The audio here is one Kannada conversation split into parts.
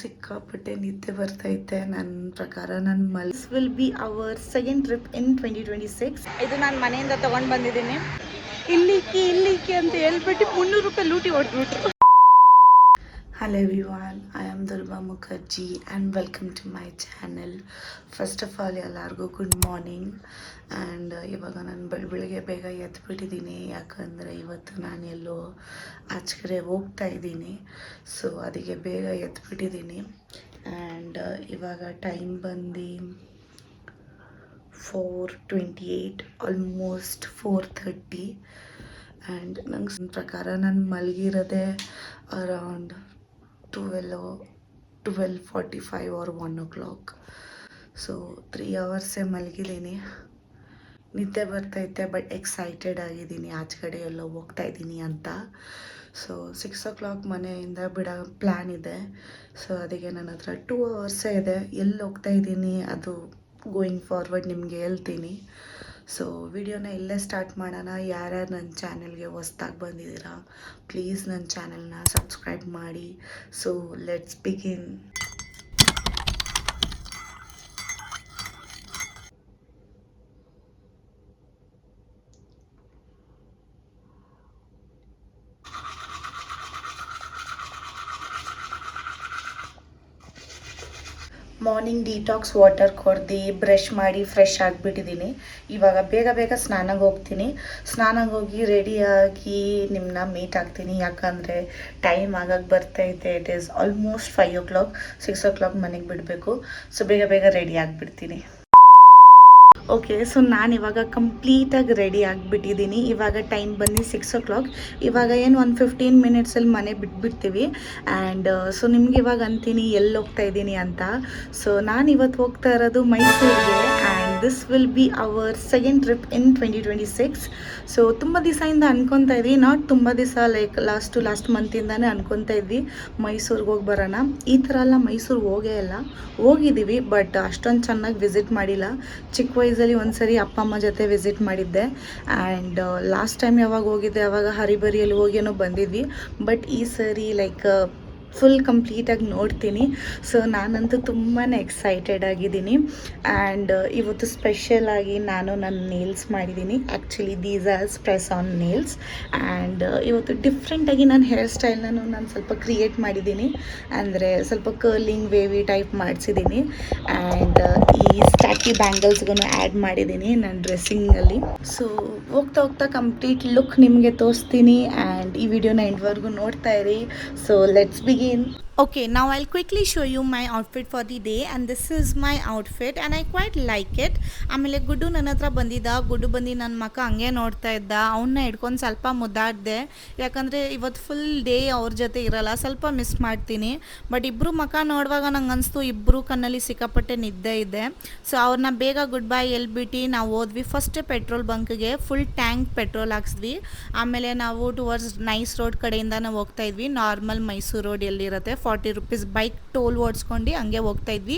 ಸಿಕ್ಕಾಪಟ್ಟೆ ನಿದ್ದೆ ಬರ್ತೈತೆ. ನನ್ನ ಪ್ರಕಾರ this will be our second trip ಇನ್ 2026. ಇದು ನಾನು ಮನೆಯಿಂದ ತಗೊಂಡು ಬಂದಿದ್ದೀನಿ. ಇಲ್ಲಿಕ್ಕಿ ಅಂತ ಹೇಳ್ಬಿಟ್ಟು 300 ರೂಪಾಯಿ ಲೂಟಿ ಹೊಡೆದ್ಬಿಟ್ರು. Hello everyone, I am Durba Mukherjee and welcome to my channel. First of all, ಎಲ್ಲರಿಗೂ ಗುಡ್ ಮಾರ್ನಿಂಗ್. ಆ್ಯಂಡ್ ಇವಾಗ ನಾನು ಬೆಳಗ್ಗೆ ಬೇಗ ಎದ್ಬಿಟ್ಟಿದ್ದೀನಿ, ಯಾಕಂದರೆ ಇವತ್ತು ನಾನು ಎಲ್ಲೋ ಆಚೆ ಕಡೆ ಹೋಗ್ತಾ ಇದ್ದೀನಿ. ಸೊ ಅದಕ್ಕೆ ಬೇಗ ಎದ್ಬಿಟ್ಟಿದ್ದೀನಿ. ಆ್ಯಂಡ್ ಇವಾಗ ಟೈಮ್ ಬಂದು 4:28, ಆಲ್ಮೋಸ್ಟ್ 4:30. ಆ್ಯಂಡ್ ನಂಗೆ ಪ್ರಕಾರ ನಾನು ಮಲಗಿರೋದೆ ಅರೌಂಡ್ 12:45 or 1 o'clock. ಸೊ 3 ಅವರ್ಸೇ ಮಲಗಿದ್ದೀನಿ. ನಿದ್ದೆ ಬರ್ತೈತೆ, ಬಟ್ ಎಕ್ಸೈಟೆಡ್ ಆಗಿದ್ದೀನಿ, ಆಚೆ ಕಡೆ ಎಲ್ಲೋ ಹೋಗ್ತಾ ಇದ್ದೀನಿ ಅಂತ. ಸೊ 6 o'clock ಮನೆಯಿಂದ ಬಿಡೋ ಪ್ಲ್ಯಾನ್ ಇದೆ. ಸೊ ಅದಕ್ಕೆ ನನ್ನ ಹತ್ರ 2 ಅವರ್ಸೇ ಇದೆ. ಎಲ್ಲಿ ಹೋಗ್ತಾ ಇದ್ದೀನಿ ಅದು ಗೋಯಿಂಗ್ ಫಾರ್ವರ್ಡ್ ನಿಮಗೆ ಹೇಳ್ತೀನಿ. ಸೊ ವಿಡಿಯೋನ ಇಲ್ಲೇ ಸ್ಟಾರ್ಟ್ ಮಾಡೋಣ. ಯಾರ್ಯಾರು ನನ್ನ ಚಾನೆಲ್ಗೆ ಹೊಸ್ದಾಗಿ ಬಂದಿದ್ದೀರಾ, ಪ್ಲೀಸ್ ನನ್ನ ಚಾನೆಲ್ನ ಸಬ್ಸ್ಕ್ರೈಬ್ ಮಾಡಿ. So let's begin. Morning detox water ಕೊಡ್ದು ಬ್ರಷ್ ಮಾಡಿ ಫ್ರೆಶ್ ಆಗಿಬಿಟ್ಟಿದ್ದೀನಿ. ಇವಾಗ ಬೇಗ ಸ್ನಾನಕ್ಕೆ ಹೋಗ್ತೀನಿ. ಸ್ನಾನಕ್ಕೆ ಹೋಗಿ ರೆಡಿಯಾಗಿ ನಿಮ್ಮನ್ನ ಮೀಟ್ ಆಗ್ತೀನಿ, ಯಾಕಂದರೆ ಟೈಮ್ ಆಗಕ್ಕೆ ಬರ್ತೈತೆ. It is almost 5 o'clock. 6 o'clock ಮನೆಗೆ ಬಿಡಬೇಕು. ಸೊ ಬೇಗ ರೆಡಿ ಆಗಿಬಿಡ್ತೀನಿ. ಓಕೆ, ಸೊ ನಾನು ಇವಾಗ ಕಂಪ್ಲೀಟಾಗಿ ರೆಡಿ ಆಗಿಬಿಟ್ಟಿದ್ದೀನಿ. ಇವಾಗ ಟೈಮ್ ಬಂದು 6 o'clock. ಇವಾಗ ಏನು ಒಂದು 15 ಮಿನಿಟ್ಸಲ್ಲಿ ಮನೆ ಬಿಟ್ಬಿಡ್ತೀವಿ. ಆ್ಯಂಡ್ ಸೊ ನಿಮ್ಗೆ ಇವಾಗ ಅಂತೀನಿ ಎಲ್ಲಿ ಹೋಗ್ತಾ ಇದ್ದೀನಿ ಅಂತ. ಸೊ ನಾನು ಇವತ್ತು ಹೋಗ್ತಾ ಇರೋದು ಮೈಸೂರಿಗೆ. And this will be our second trip in 2026. So ತುಂಬ ದಿವಸದಿಂದ ಅನ್ಕೊತಾ ಇದ್ವಿ, ನಾಟ್ ತುಂಬ ದಿವಸ, ಲೈಕ್ ಲಾಸ್ಟ್ ಮಂತಿಂದಾನೇ ಅನ್ಕೊತಾ ಇದ್ವಿ ಮೈಸೂರಿಗೆ ಹೋಗಿ ಬರೋಣ. ಈ ಥರ ಎಲ್ಲ ಮೈಸೂರಿಗೆ ಹೋಗಿದ್ದೀವಿ, ಬಟ್ ಅಷ್ಟೊಂದು ಚೆನ್ನಾಗಿ ವಿಸಿಟ್ ಮಾಡಿಲ್ಲ. ಚಿಕ್ಕ ವಯಸ್ಸಲ್ಲಿ ಒಂದ್ಸರಿ ಅಪ್ಪ ಅಮ್ಮ ಜೊತೆ ವಿಸಿಟ್ ಮಾಡಿದ್ದೆ. ಆ್ಯಂಡ್ ಲಾಸ್ಟ್ ಟೈಮ್ ಯಾವಾಗ ಹೋಗಿದ್ದೆ ಅವಾಗ ಹರಿಬರಿಯಲ್ಲಿ ಹೋಗೇನೋ ಬಂದಿದ್ವಿ. ಬಟ್ ಈ ಸರಿ ಲೈಕ್ ಫುಲ್ ಕಂಪ್ಲೀಟಾಗಿ ನೋಡ್ತೀನಿ. ಸೊ ನಾನಂತೂ ತುಂಬಾ ಎಕ್ಸೈಟೆಡ್ ಆಗಿದ್ದೀನಿ. ಆ್ಯಂಡ್ ಇವತ್ತು ಸ್ಪೆಷಲಾಗಿ ನಾನು ನನ್ನ ನೇಲ್ಸ್ ಮಾಡಿದ್ದೀನಿ. Actually these are press on nails. And ಇವತ್ತು ಡಿಫ್ರೆಂಟಾಗಿ ನನ್ನ ಹೇರ್ ಸ್ಟೈಲ್ನ ನಾನು ಸ್ವಲ್ಪ ಕ್ರಿಯೇಟ್ ಮಾಡಿದ್ದೀನಿ. ಅಂದರೆ ಸ್ವಲ್ಪ ಕರ್ಲಿಂಗ್ ವೇವಿ ಟೈಪ್ ಮಾಡಿಸಿದ್ದೀನಿ. ಆ್ಯಂಡ್ ಈ ಸ್ಟ್ಯಾಕಿ ಬ್ಯಾಂಗಲ್ಸ್ಗೂ ಆ್ಯಡ್ ಮಾಡಿದ್ದೀನಿ ನನ್ನ ಡ್ರೆಸ್ಸಿಂಗಲ್ಲಿ. ಸೊ ಹೋಗ್ತಾ ಕಂಪ್ಲೀಟ್ ಲುಕ್ ನಿಮಗೆ ತೋರಿಸ್ತೀನಿ. ಆ್ಯಂಡ್ ಈ ವಿಡಿಯೋನ ಎಂಡ್ವರೆಗೂ ನೋಡ್ತಾ ಇರಿ. So let's begin. Okay, now I'll quickly show you my outfit for the day, and this is my outfit and I quite like it. ಆಮೇಲೆ ಗುಡ್ಡು ನನ್ನ ಹತ್ರ ಬಂದಿದ್ದ. ಗುಡ್ಡು ಬಂದು ನನ್ನ ಮಕ್ಕ ಹಂಗೆ ನೋಡ್ತಾ ಇದ್ದ. ಅವನ್ನ ಹಿಡ್ಕೊಂಡು ಸ್ವಲ್ಪ ಮುದ್ದಾಡಿದೆ, ಯಾಕಂದರೆ ಇವತ್ತು ಫುಲ್ ಡೇ ಅವ್ರ ಜೊತೆ ಇರಲ್ಲ, ಸ್ವಲ್ಪ ಮಿಸ್ ಮಾಡ್ತೀನಿ. ಬಟ್ ಇಬ್ಬರು ಮಕ್ಕ ನೋಡುವಾಗ ನಂಗೆ ಅನಿಸ್ತು ಇಬ್ಬರು ಕಣ್ಣಲ್ಲಿ ಸಿಕ್ಕಾಪಟ್ಟೆ ನಿದ್ದೆ ಇದೆ. ಸೊ ಅವ್ರನ್ನ ಬೇಗ ಗುಡ್ ಬೈ ಹೇಳ್ಬಿಟ್ಟು ನಾವು ಹೋದ್ವಿ. ಫಸ್ಟ್ ಪೆಟ್ರೋಲ್ ಬಂಕ್ಗೆ ಫುಲ್ ಟ್ಯಾಂಕ್ ಪೆಟ್ರೋಲ್ ಹಾಕ್ಸಿದ್ವಿ. ಆಮೇಲೆ ನಾವು ಟುವರ್ಡ್ಸ್ ನೈಸ್ ರೋಡ್ ಕಡೆಯಿಂದ ನಾವು ಹೋಗ್ತಾ ಇದ್ವಿ. ನಾರ್ಮಲ್ ಮೈಸೂರು ರೋಡ್ ಎಲ್ಲಿರುತ್ತೆ 40 rupees ಬೈಕ್ ಟೋಲ್ ಓಡಿಸ್ಕೊಂಡು ಹಂಗೆ ಹೋಗ್ತಾ ಇದ್ವಿ.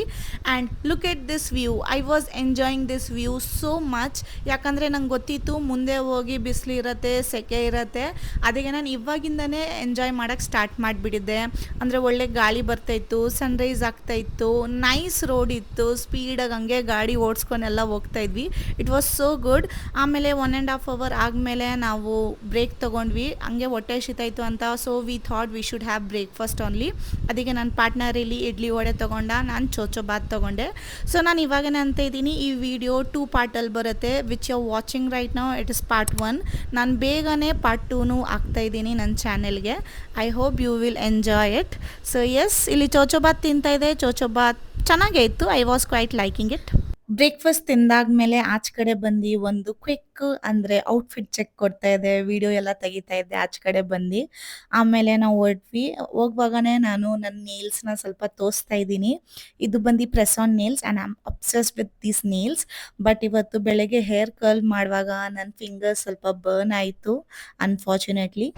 And look at this view. I was enjoying this view so much, ಯಾಕಂದರೆ ನಂಗೆ ಗೊತ್ತಿತ್ತು ಮುಂದೆ ಹೋಗಿ ಬಿಸಿಲು ಇರುತ್ತೆ, ಸೆಕೆ ಇರುತ್ತೆ. ಅದಕ್ಕೆ ನಾನು ಇವಾಗಿಂದನೇ ಎಂಜಾಯ್ ಮಾಡೋಕ್ಕೆ ಸ್ಟಾರ್ಟ್ ಮಾಡಿಬಿಟ್ಟಿದ್ದೆ. ಅಂದರೆ ಒಳ್ಳೆ ಗಾಳಿ ಬರ್ತಾಯಿತ್ತು, ಸನ್ರೈಸ್ ಆಗ್ತಾಯಿತ್ತು, ನೈಸ್ ರೋಡ್ ಇತ್ತು, ಸ್ಪೀಡಾಗಿ ಹಂಗೆ ಗಾಡಿ ಓಡಿಸ್ಕೊಂಡೆಲ್ಲ ಹೋಗ್ತಾ ಇದ್ವಿ. It was so good. ಆಮೇಲೆ 1.5 hour ಆದಮೇಲೆ ನಾವು ಬ್ರೇಕ್ ತೊಗೊಂಡ್ವಿ. ಹಂಗೆ ಹೊಟ್ಟೆ ಹಸಿತಾಯಿತ್ತು ಅಂತ. So we thought we should have breakfast only. ಅದಕ್ಕೆ ನನ್ನ ಪಾರ್ಟ್ನರ್ ಇಲ್ಲಿ ಇಡ್ಲಿ ವಡೆ ತೊಗೊಂಡ, ನಾನು ಚೋಚೋ ಬಾತ್ ತೊಗೊಂಡೆ. ಸೊ ನಾನು ಇವಾಗನೇ ಅಂತ ಇದ್ದೀನಿ, ಈ ವಿಡಿಯೋ 2 ಪಾರ್ಟಲ್ಲಿ ಬರುತ್ತೆ. Which you watching right now, it is part 1. ನಾನು ಬೇಗನೆ ಪಾರ್ಟ್ 2 ಹಾಕ್ತಾಯಿದ್ದೀನಿ ನನ್ನ ಚಾನೆಲ್ಗೆ. I hope you will enjoy it. So yes, ಇಲ್ಲಿ ಚೋಚೋ ಬಾತ್ ತಿಂತಾಯಿದ್ದೆ. ಚೋಚೋ ಬಾತ್ ಚೆನ್ನಾಗೇ ಇತ್ತು. I was quite liking it. Breakfast ತಿಂದಾದ್ಮೇಲೆ ಆಚೆ ಕಡೆ ಬಂದು ಒಂದು ಕ್ವಿಕ್ ಅಂದರೆ ಔಟ್ಫಿಟ್ ಚೆಕ್ ಕೊಡ್ತಾ ಇದ್ದೆ, ವಿಡಿಯೋ ಎಲ್ಲ ತೆಗಿತಾ ಇದ್ದೆ ಆಚೆ ಕಡೆ ಬಂದು. ಆಮೇಲೆ ನಾವು ಹೊರಟ್ವಿ. ಹೋಗುವಾಗನೇ ನಾನು ನನ್ನ ನೇಲ್ಸ್ನ ಸ್ವಲ್ಪ ತೋರಿಸ್ತಾ ಇದ್ದೀನಿ. ಇದು ಬಂದು press on nails and I am obsessed with these nails. But ಇವತ್ತು ಬೆಳಗ್ಗೆ ಹೇರ್ ಕರ್ಲ್ ಮಾಡುವಾಗ ನನ್ನ ಫಿಂಗರ್ಸ್ ಸ್ವಲ್ಪ ಬರ್ನ್ ಆಯಿತು ಅನ್ಫಾರ್ಚುನೇಟ್ಲಿ.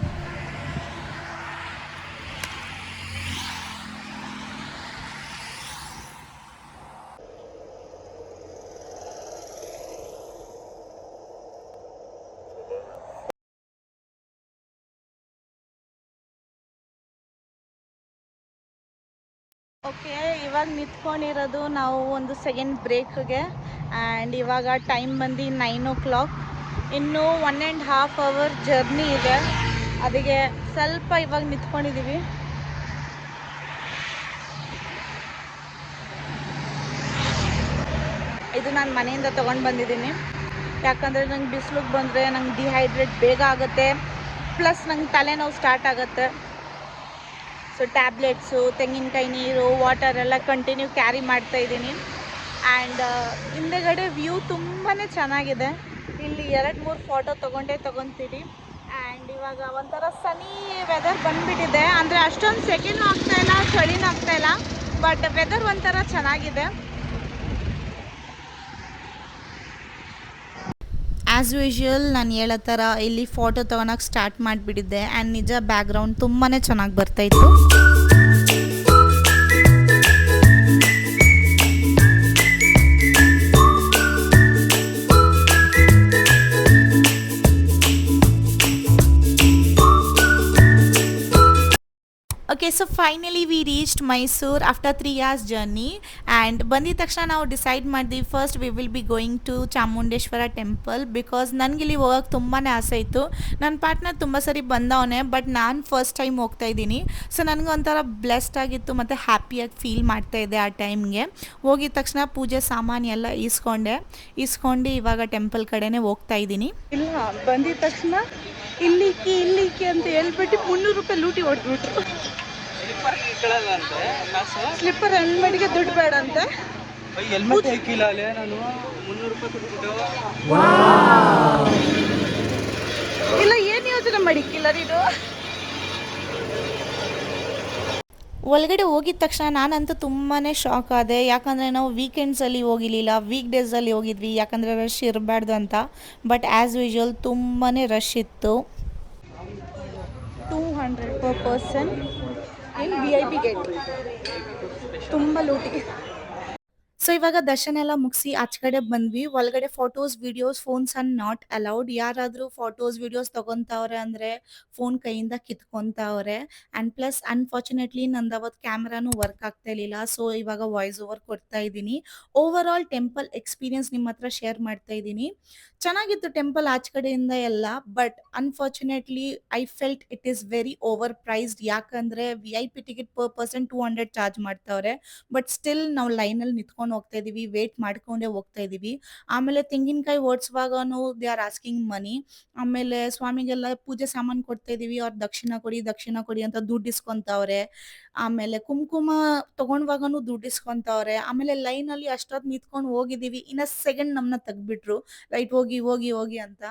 ಓಕೆ, ಇವಾಗ ನಿಂತ್ಕೊಂಡಿರೋದು ನಾವು ಒಂದು ಸೆಕೆಂಡ್ ಬ್ರೇಕ್ಗೆ. ಆ್ಯಂಡ್ ಇವಾಗ ಟೈಮ್ ಬಂದು 9 o'clock. ಇನ್ನೂ 1.5 hour ಜರ್ನಿ ಇದೆ. ಅದಕ್ಕೆ ಸ್ವಲ್ಪ ಇವಾಗ ನಿಂತ್ಕೊಂಡಿದ್ದೀವಿ. ಇದು ನಾನು ಮನೆಯಿಂದ ತೊಗೊಂಡು ಬಂದಿದ್ದೀನಿ. ಯಾಕಂದರೆ ನಂಗೆ ಬಿಸಿಲಿಗೆ ಬಂದರೆ ನಂಗೆ ಡಿಹೈಡ್ರೇಟ್ ಬೇಗ ಆಗುತ್ತೆ, ಪ್ಲಸ್ ನಂಗೆ ತಲೆನೋವು ಸ್ಟಾರ್ಟ್ ಆಗುತ್ತೆ. ಸೊ ಟ್ಯಾಬ್ಲೆಟ್ಸು, ತೆಂಗಿನಕಾಯಿ ನೀರು, ವಾಟರ್ ಎಲ್ಲ ಕಂಟಿನ್ಯೂ ಕ್ಯಾರಿ ಮಾಡ್ತಾಯಿದ್ದೀನಿ. ಆ್ಯಂಡ್ ಹಿಂದೆಗಡೆ ವ್ಯೂ ತುಂಬಾ ಚೆನ್ನಾಗಿದೆ. ಇಲ್ಲಿ 2-3 ಫೋಟೋ ತೊಗೊತೀನಿ. ಆ್ಯಂಡ್ ಇವಾಗ ಒಂಥರ ಸನಿ ವೆದರ್ ಬಂದುಬಿಟ್ಟಿದೆ. ಅಂದರೆ ಅಷ್ಟೊಂದು ಸೆಕೆನೂ ಆಗ್ತಾಯಿಲ್ಲ, ಚಳಿನೂ ಆಗ್ತಾಯಿಲ್ಲ, ಬಟ್ ವೆದರ್ ಒಂಥರ ಚೆನ್ನಾಗಿದೆ. ಆ್ಯಸ್ ಯೂಶ್ವಲ್ ನಾನು ಹೇಳೋ ಥರ ಇಲ್ಲಿ ಫೋಟೋ ತೊಗೊಳಕ್ಕೆ ಸ್ಟಾರ್ಟ್ ಮಾಡಿಬಿಟ್ಟಿದ್ದೆ. ಆ್ಯಂಡ್ ನಿಜ ಬ್ಯಾಕ್ಗ್ರೌಂಡ್ ತುಂಬಾ ಚೆನ್ನಾಗಿ ಬರ್ತಾಯಿತ್ತು. Okay, so finally we reached Mysuru after 3 hours journey. And ಬಂದಿದ ತಕ್ಷಣ ನಾವು ಡಿಸೈಡ್ ಮಾಡಿದ್ವಿ, first we will be going to Chamundeshwara temple. Because ನನಗಿಲ್ಲಿ ಹೋಗೋಕ್ಕೆ ತುಂಬಾ ಆಸೆ ಇತ್ತು. ನನ್ನ ಪಾರ್ಟ್ನರ್ ತುಂಬ ಸರಿ ಬಂದವನೇ, ಬಟ್ ನಾನು ಫಸ್ಟ್ ಟೈಮ್ ಹೋಗ್ತಾಯಿದ್ದೀನಿ. ಸೊ ನನಗೊಂಥರ ಬ್ಲೆಸ್ಡ್ ಆಗಿತ್ತು ಮತ್ತು ಹ್ಯಾಪಿಯಾಗಿ ಫೀಲ್ ಮಾಡ್ತಾಯಿದ್ದೆ ಆ ಟೈಮ್ಗೆ. ಹೋಗಿದ ತಕ್ಷಣ ಪೂಜೆ ಸಾಮಾನು ಎಲ್ಲ ಇಸ್ಕೊಂಡು ಇವಾಗ ಟೆಂಪಲ್ ಕಡೆನೇ ಹೋಗ್ತಾಯಿದ್ದೀನಿ. ಇಲ್ಲ, ಬಂದಿದ ತಕ್ಷಣ ಇಲ್ಲಿಕ್ಕಿ ಅಂತ ಹೇಳ್ಬಿಟ್ಟು 300 ರೂಪಾಯಿ ಲೂಟಿ ಹೊಡೆದ್ಬಿಟ್ರು. ಸ್ಲಿಪ್ಪರ್ ಹೆಲ್ಮೆಟ್ಗೆ ದುಡ್ಡು ಬೇಡ ಅಂತೆ. ಇಲ್ಲ, ಏನು ಯೋಚನೆ ಮಾಡಿಕ್ಕಿಲ್ಲ ನೀನು. ಒಳಗಡೆ ಹೋಗಿದ ತಕ್ಷಣ ನಾನಂತೂ ತುಂಬಾ ಶಾಕ್ ಆದೆ. ಯಾಕಂದರೆ ನಾವು ವೀಕೆಂಡ್ಸಲ್ಲಿ ಹೋಗಿರಲಿಲ್ಲ, ವೀಕ್ ಡೇಸಲ್ಲಿ ಹೋಗಿದ್ವಿ, ಯಾಕಂದರೆ ರಶ್ ಇರಬಾರ್ದು ಅಂತ. ಬಟ್ ಆ್ಯಸ್ ಯೂಶ್ವಲ್ ತುಂಬಾ ರಶ್ ಇತ್ತು. 200 per person ಇನ್ VIP ಗೇಟ್. ತುಂಬ ಲೂಟಿ. ಸೊ ಇವಾಗ ದರ್ಶನ ಎಲ್ಲ ಮುಗಿಸಿ ಆಚೆ ಕಡೆ ಬಂದ್ವಿ. ಒಳಗಡೆ photos, videos, phones are not allowed. ಯಾರಾದರೂ ಫೋಟೋಸ್, ವಿಡಿಯೋಸ್ ತೊಗೊತಾವ್ರೆ ಅಂದರೆ ಫೋನ್ ಕೈಯಿಂದ ಕಿತ್ಕೊತಾವ್ರೆ. ಆ್ಯಂಡ್ ಪ್ಲಸ್ ಅನ್ಫಾರ್ಚುನೇಟ್ಲಿ ನಂದು ಅವತ್ತು ಕ್ಯಾಮ್ರಾನು ವರ್ಕ್ ಆಗ್ತಾ ಇರಲಿಲ್ಲ. ಸೊ ಇವಾಗ ವಾಯ್ಸ್ ಓವರ್ ಕೊಡ್ತಾ ಇದ್ದೀನಿ. ಓವರ್ ಆಲ್ ಟೆಂಪಲ್ ಎಕ್ಸ್ಪೀರಿಯನ್ಸ್ ನಿಮ್ಮ ಹತ್ರ ಶೇರ್ ಮಾಡ್ತಾ ಇದ್ದೀನಿ. ಚೆನ್ನಾಗಿತ್ತು ಟೆಂಪಲ್ ಆಚೆ ಕಡೆಯಿಂದ ಎಲ್ಲ. But unfortunately I felt it is very over priced. ಯಾಕಂದರೆ VIP ticket per person 200 charge ಮಾಡ್ತಾವ್ರೆ. ಬಟ್ ಸ್ಟಿಲ್ ನಾವು ಲೈನಲ್ಲಿ ನಿಂತ್ಕೊಂಡು ಹೋಗ್ತಾ ಇದೀವಿ, ವೇಟ್ ಮಾಡ್ಕೊಂಡೇ ಹೋಗ್ತಾ ಇದೀವಿ. ಆಮೇಲೆ ತೆಂಗಿನಕಾಯಿ ಓಡಿಸುವಾಗನು ದೇ ಆರ್ ಆಸ್ಕಿಂಗ್ ಮನಿ. ಆಮೇಲೆ ಸ್ವಾಮಿಗೆಲ್ಲ ಪೂಜೆ ಸಾಮಾನು ಕೊಡ್ತಾ ಇದೀವಿ, ಅವ್ರು ದಕ್ಷಿಣ ಕೊಡಿ ಅಂತ ದುಡ್ಡು ಇಸ್ಕೊಂತಾವ್ರೆ. ಆಮೇಲೆ ಕುಂಕುಮ ತಗೊಂಡವಾಗನು ದುಡ್ಡು ಇಸ್ಕೊಂತಾವ್ರೆ. ಆಮೇಲೆ ಲೈನಲ್ಲಿ ಅಷ್ಟೊತ್ತು ನಿಂತ್ಕೊಂಡು ಹೋಗಿದ್ದೀವಿ, ಇನ್ನ ಸೆಕೆಂಡ್ ನಮ್ಮನ್ನ ತೆಗ್ಬಿಟ್ರು, ರೈಟ್ ಹೋಗಿ ಅಂತ.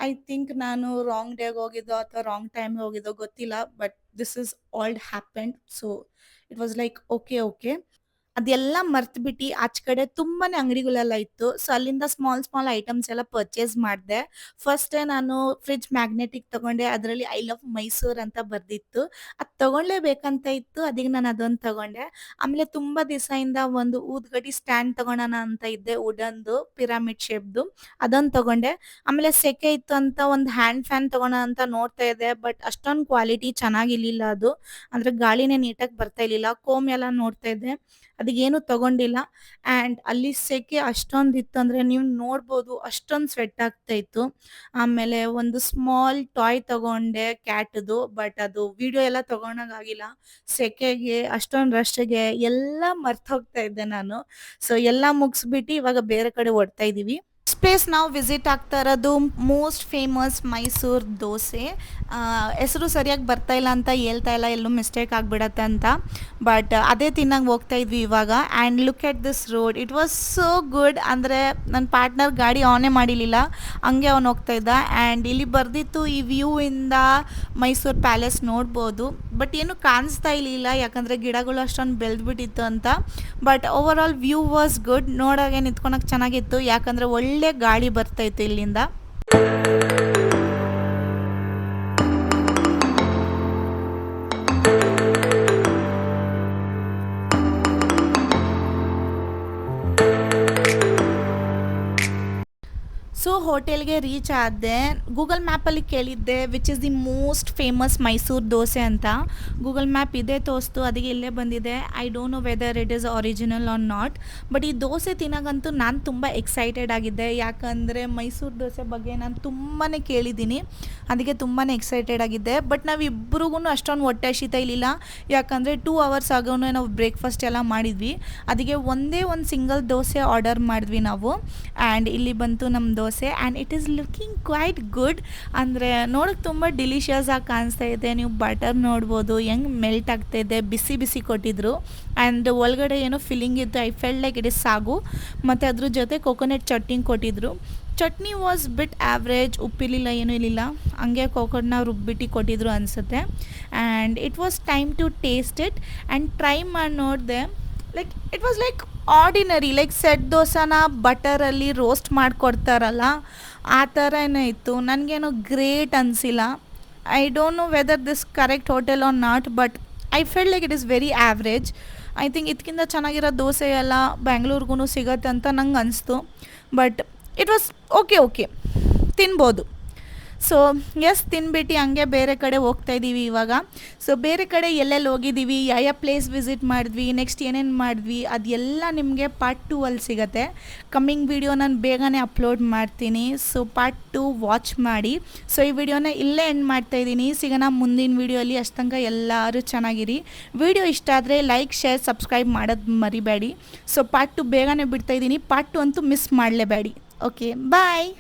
ಐ ಥಿಂಕ್ ನಾನು ರಾಂಗ್ ಡೇಗೆ ಹೋಗಿದ್ದೋ ಅಥವಾ ರಾಂಗ್ ಟೈಮ್ಗೆ ಹೋಗಿದ್ದೋ ಗೊತ್ತಿಲ್ಲ. But this is all happened. So it was like okay. ಅದೆಲ್ಲ ಮರ್ತ್ಬಿಟ್ಟು ಆಚೆ ಕಡೆ ತುಂಬಾನೇ ಅಂಗಡಿಗಳೆಲ್ಲ ಇತ್ತು. ಸೊ ಅಲ್ಲಿಂದ ಸ್ಮಾಲ್ ಐಟಮ್ಸ್ ಎಲ್ಲ ಪರ್ಚೇಸ್ ಮಾಡಿದೆ. ಫಸ್ಟ್ ನಾನು ಫ್ರಿಡ್ಜ್ ಮ್ಯಾಗ್ನೆಟಿಕ್ ತಗೊಂಡೆ. ಅದರಲ್ಲಿ ಐ ಲವ್ ಮೈಸೂರ್ ಅಂತ ಬರ್ದಿತ್ತು. ಅದು ತಗೊಳ್ಳೇಬೇಕಂತ ಇತ್ತು, ಅದಕ್ಕೆ ನಾನು ಅದೊಂದು ತಗೊಂಡೆ. ಆಮೇಲೆ ತುಂಬಾ ದಿವಸದಿಂದ ಒಂದು ಊದ್ಗಡಿ ಸ್ಟ್ಯಾಂಡ್ ತಗೊಳೋಣ ಅಂತ ಇದ್ದೆ, ವುಡನ್ದು ಪಿರಾಮಿಡ್ ಶೇಪ್ದು, ಅದೊಂದು ತಗೊಂಡೆ. ಆಮೇಲೆ ಸೆಕೆ ಇತ್ತು ಅಂತ ಒಂದು ಹ್ಯಾಂಡ್ ಫ್ಯಾನ್ ತಗೋಣ ಅಂತ ನೋಡ್ತಾ ಇದ್ದೆ. ಬಟ್ ಅಷ್ಟೊಂದು ಕ್ವಾಲಿಟಿ ಚೆನ್ನಾಗಿರ್ಲಿಲ್ಲ ಅದು. ಅಂದ್ರೆ ಗಾಳಿನೇ ನೀಟಾಗಿ ಬರ್ತಾ ಇರ್ಲಿಲ್ಲ. ಕೋಮ್ ಎಲ್ಲ ನೋಡ್ತಾ ಇದ್ದೆ, ಅದಕ್ಕೇನು ತಗೊಂಡಿಲ್ಲ. ಆ್ಯಂಡ್ ಅಲ್ಲಿ ಸೆಕೆ ಅಷ್ಟೊಂದು ಇತ್ತು ಅಂದರೆ ನೀವು ನೋಡ್ಬೋದು, ಅಷ್ಟೊಂದು ಸ್ವೆಟ್ ಆಗ್ತಾ ಇತ್ತು. ಆಮೇಲೆ ಒಂದು ಸ್ಮಾಲ್ ಟಾಯ್ ತಗೊಂಡೆ ಕ್ಯಾಟ್ದು. ಬಟ್ ಅದು ವಿಡಿಯೋ ಎಲ್ಲ ತಗೊಳಕ್ಕಾಗಿಲ್ಲ, ಸೆಕೆಗೆ ಅಷ್ಟೊಂದು ರಶ್ಗೆ ಎಲ್ಲ ಮರ್ತೋಗ್ತಾ ಇದ್ದೆ ನಾನು. ಸೊ ಎಲ್ಲ ಮುಗಿಸ್ಬಿಟ್ಟು ಇವಾಗ ಬೇರೆ ಕಡೆ ಓಡ್ತಾ ಇದ್ದೀವಿ. ಪ್ಲೇಸ್ ನಾವು ವಿಸಿಟ್ ಆಗ್ತಾ ಇರೋದು ಮೋಸ್ಟ್ ಫೇಮಸ್ ಮೈಸೂರು ದೋಸೆ. ಹೆಸರು ಸರಿಯಾಗಿ ಬರ್ತಾ ಇಲ್ಲ ಅಂತ ಹೇಳ್ತಾ ಇಲ್ಲ, ಎಲ್ಲೂ ಮಿಸ್ಟೇಕ್ ಆಗಿಬಿಡತ್ತೆ ಅಂತ. ಬಟ್ ಅದೇ ತಿನ್ನಂಗೆ ಹೋಗ್ತಾ ಇದ್ವಿ ಇವಾಗ. And look at this road, it was so good. ಅಂದರೆ ನನ್ನ ಪಾರ್ಟ್ನರ್ ಗಾಡಿ ಆನೇ ಮಾಡಿರಲಿಲ್ಲ, ಹಂಗೆ ಅವ್ನು ಹೋಗ್ತಾ ಇದ್ದ. ಆ್ಯಂಡ್ ಇಲ್ಲಿ ಬರ್ದಿತ್ತು ಈ ವ್ಯೂ ಇಂದ ಮೈಸೂರು ಪ್ಯಾಲೇಸ್ ನೋಡ್ಬೋದು. ಬಟ್ ಏನು ಕಾಣಿಸ್ತಾ ಇರಲಿಲ್ಲ, ಯಾಕಂದರೆ ಗಿಡಗಳು ಅಷ್ಟೊಂದು ಬೆಳೆದ್ಬಿಟ್ಟಿತ್ತು ಅಂತ. But over all view was good. ನೋಡೋಕೆ ನಿಂತ್ಕೊಳಕ್ಕೆ ಚೆನ್ನಾಗಿತ್ತು, ಯಾಕಂದರೆ ಒಳ್ಳೆ ಗಾಳಿ ಬರ್ತಾ ಇತ್ತು ಇಲ್ಲಿಂದ. ಸೊ ಹೋಟೆಲ್ಗೆ ರೀಚ್ ಆದೆ. ಗೂಗಲ್ ಮ್ಯಾಪಲ್ಲಿ ಕೇಳಿದ್ದೆ which is the most famous Mysuru dosa ಅಂತ. ಗೂಗಲ್ ಮ್ಯಾಪ್ ಇದೇ ತೋರಿಸ್ತು, ಅದಕ್ಕೆ ಇಲ್ಲೇ ಬಂದಿದೆ. I don't know whether it is original or not, but ಈ ದೋಸೆ ತಿನ್ನೋಕ್ಕಂತೂ ನಾನು ತುಂಬ ಎಕ್ಸೈಟೆಡ್ ಆಗಿದ್ದೆ. ಯಾಕಂದರೆ ಮೈಸೂರು ದೋಸೆ ಬಗ್ಗೆ ನಾನು ತುಂಬಾ ಕೇಳಿದ್ದೀನಿ, ಅದಕ್ಕೆ ತುಂಬಾ ಎಕ್ಸೈಟೆಡ್ ಆಗಿದ್ದೆ. ಬಟ್ ನಾವಿಬ್ಬರಿಗೂ ಅಷ್ಟೊಂದು ಹೊಟ್ಟೆ ಹಸಿತಾ ಇರಲಿಲ್ಲ, ಯಾಕಂದರೆ 2 hours ಆಗೋನು ನಾವು ಬ್ರೇಕ್ಫಾಸ್ಟ್ ಎಲ್ಲ ಮಾಡಿದ್ವಿ. ಅದಕ್ಕೆ ಒಂದೇ ಒಂದು ಸಿಂಗಲ್ ದೋಸೆ ಆರ್ಡರ್ ಮಾಡಿದ್ವಿ ನಾವು. ಆ್ಯಂಡ್ ಇಲ್ಲಿ ಬಂತು ನಮ್ಮ dosa and it is looking quite good. ಅಂದರೆ ನೋಡೋಕ್ಕೆ ತುಂಬ ಡಿಲಿಷಿಯಸ್ ಆಗಿ ಕಾಣಿಸ್ತಾ ಇದೆ. ನೀವು ಬಟರ್ ನೋಡ್ಬೋದು ಹೆಂಗೆ ಮೆಲ್ಟ್ ಆಗ್ತಾಯಿದೆ, ಬಿಸಿ ಬಿಸಿ ಕೊಟ್ಟಿದ್ರು. ಆ್ಯಂಡ್ ಒಳಗಡೆ ಏನೋ ಫಿಲ್ಲಿಂಗ್ ಇತ್ತು. I felt like it is sagu, ಮತ್ತು ಅದ್ರ ಜೊತೆ ಕೊಕೊನಟ್ ಚಟ್ನಿ ಕೊಟ್ಟಿದ್ರು. ಚಟ್ನಿ ವಾಸ್ ಬಿಟ್ ಆವ್ರೇಜ್, ಉಪ್ಪಿರಲಿಲ್ಲ, ಏನೂ ಇರಲಿಲ್ಲ, ಹಂಗೆ ಕೊಕೊಟ್ನ ರುಬ್ಬಿಟ್ಟು ಕೊಟ್ಟಿದ್ರು ಅನಿಸುತ್ತೆ. And it was time to taste it and try ಮಾಡಿ ನೋಡಿದೆ. Like it was like ordinary, like set ದೋಸೆನ ಬಟರಲ್ಲಿ ರೋಸ್ಟ್ ಮಾಡಿಕೊಡ್ತಾರಲ್ಲ ಆ ಥರನೇ ಇತ್ತು. ನನಗೇನೋ ಗ್ರೇಟ್ ಅನಿಸಿಲ್ಲ. I don't know whether this correct hotel or not, but I felt like it is very average. I think ಇದಕ್ಕಿಂತ ಚೆನ್ನಾಗಿರೋ ದೋಸೆ ಎಲ್ಲ ಬ್ಯಾಂಗ್ಳೂರ್ಗೂ ಸಿಗತ್ತೆ ಅಂತ ನಂಗೆ ಅನಿಸ್ತು. ಬಟ್ ಇಟ್ ವಾಸ್ ಓಕೆ, ತಿನ್ಬೋದು. ಸೊ ಎಸ್, ತಿನ್ಬಿಟ್ಟು ಹಂಗೆ ಬೇರೆ ಕಡೆ ಹೋಗ್ತಾಯಿದ್ದೀವಿ ಇವಾಗ. ಸೊ ಬೇರೆ ಕಡೆ ಎಲ್ಲೆಲ್ಲಿ ಹೋಗಿದ್ದೀವಿ, ಯಾವ ಪ್ಲೇಸ್ ವಿಸಿಟ್ ಮಾಡಿದ್ವಿ, ನೆಕ್ಸ್ಟ್ ಏನೇನು ಮಾಡಿದ್ವಿ, ಅದೆಲ್ಲ ನಿಮಗೆ ಪಾರ್ಟ್ 2 ಅಲ್ಲಿ ಸಿಗುತ್ತೆ. ಕಮ್ಮಿಂಗ್ ವಿಡಿಯೋ ನಾನು ಬೇಗನೆ ಅಪ್ಲೋಡ್ ಮಾಡ್ತೀನಿ. ಸೊ ಪಾರ್ಟ್ 2 ವಾಚ್ ಮಾಡಿ. ಸೊ ಈ ವಿಡಿಯೋನ ಇಲ್ಲೇ ಎಂಡ್ ಮಾಡ್ತಾಯಿದ್ದೀನಿ. ಸಿಗೋಣ ಮುಂದಿನ ವಿಡಿಯೋಲಿ. ಅಷ್ಟು ತನಕ ಎಲ್ಲರೂ ಚೆನ್ನಾಗಿರಿ. ವಿಡಿಯೋ ಇಷ್ಟ ಆದರೆ ಲೈಕ್, ಶೇರ್, ಸಬ್ಸ್ಕ್ರೈಬ್ ಮಾಡೋದು ಮರಿಬೇಡಿ. ಸೊ ಪಾರ್ಟ್ 2 ಬೇಗನೆ ಬಿಡ್ತಾಯಿದ್ದೀನಿ. ಪಾರ್ಟ್ 2 ಅಂತೂ ಮಿಸ್ ಮಾಡಲೇಬೇಡಿ. ಓಕೆ, ಬಾಯ್.